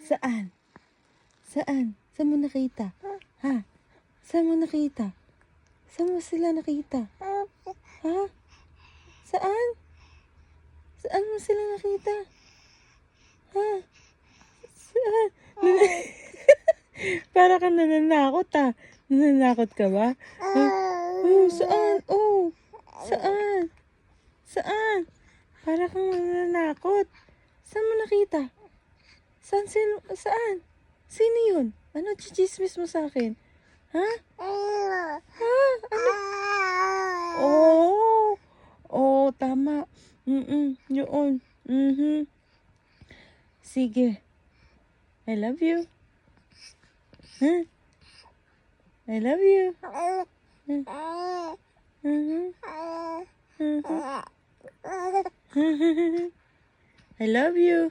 Saan? Saan? Saan mo nakita? Ha? Saan mo nakita? Saan mo sila nakita? Ha? Saan? Saan mo sila nakita? Ha? Saan? Para ka nananakot ah. Nananakot ka ba? Ha? Oh, saan? Oh, saan? Saan? Para kang nananakot. Saan mo nakita? Saan? Sino yun? Ano chichismis mo sa akin? Ha? Ha? Ano? Oh. Oh, tama. Yun. Sige. I love you. Huh? I love you. I love you.